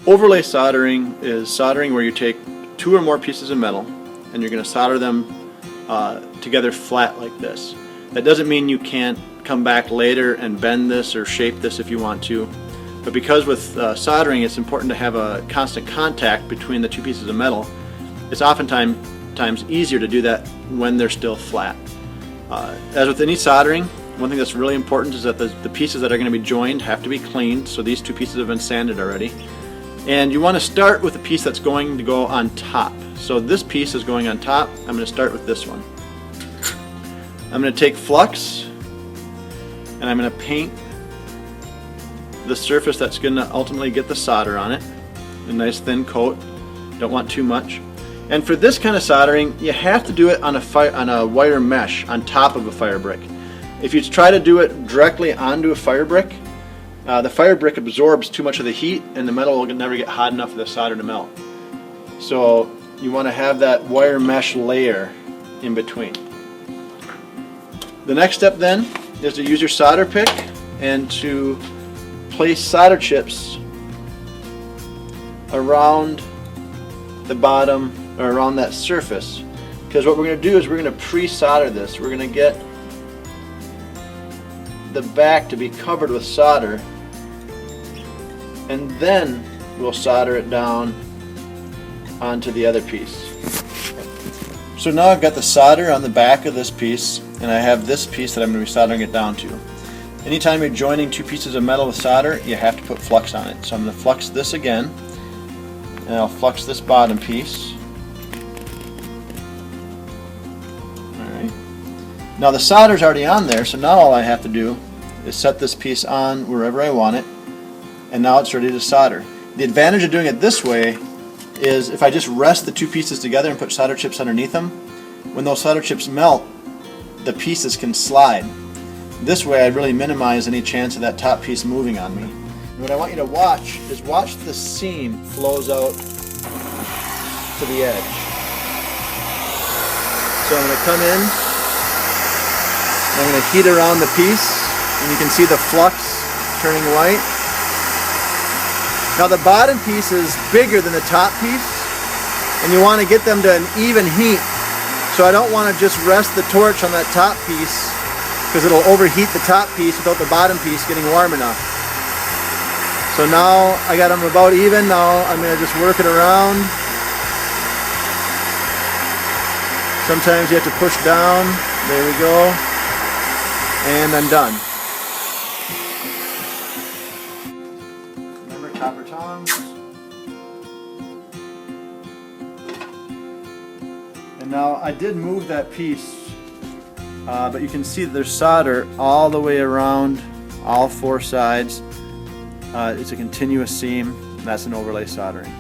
Overlay soldering is soldering where you take two or more pieces of metal and you're going to solder them together flat like this. That doesn't mean you can't come back later and bend this or shape this if you want to, but because with soldering it's important to have a constant contact between the two pieces of metal, it's oftentimes easier to do that when they're still flat. As with any soldering, one thing that's really important is that the pieces that are going to be joined have to be cleaned, so these two pieces have been sanded already. And you want to start with the piece that's going to go on top. So this piece is going on top. I'm going to start with this one. I'm going to take flux and I'm going to paint the surface that's going to ultimately get the solder on it. A nice thin coat. Don't want too much. And for this kind of soldering, you have to do it on a wire mesh on top of a fire brick. If you try to do it directly onto a fire brick, the fire brick absorbs too much of the heat and the metal will never get hot enough for the solder to melt. So you want to have that wire mesh layer in between. The next step then is to use your solder pick and to place solder chips around the bottom or around that surface, because what we're going to do is we're going to pre-solder this. We're going to get the back to be covered with solder, and then we'll solder it down onto the other piece. So now I've got the solder on the back of this piece, and I have this piece that I'm going to be soldering it down to. Anytime you're joining two pieces of metal with solder, you have to put flux on it. So I'm going to flux this again, and I'll flux this bottom piece. Alright. Now the solder's already on there, so now all I have to do is set this piece on wherever I want it, and now it's ready to solder. The advantage of doing it this way is if I just rest the two pieces together and put solder chips underneath them, when those solder chips melt, the pieces can slide. This way I really minimize any chance of that top piece moving on me. And what I want you to watch is watch the seam flows out to the edge. So I'm going to come in, I'm going to heat around the piece, and you can see the flux turning white. Now the bottom piece is bigger than the top piece, and you want to get them to an even heat. So I don't want to just rest the torch on that top piece, because it'll overheat the top piece without the bottom piece getting warm enough. So now I got them about even. Now I'm going to just work it around. Sometimes you have to push down. There we go. And I'm done. Remember copper tongs. And now I did move that piece, but you can see that there's solder all the way around all four sides. It's a continuous seam. That's an overlay soldering.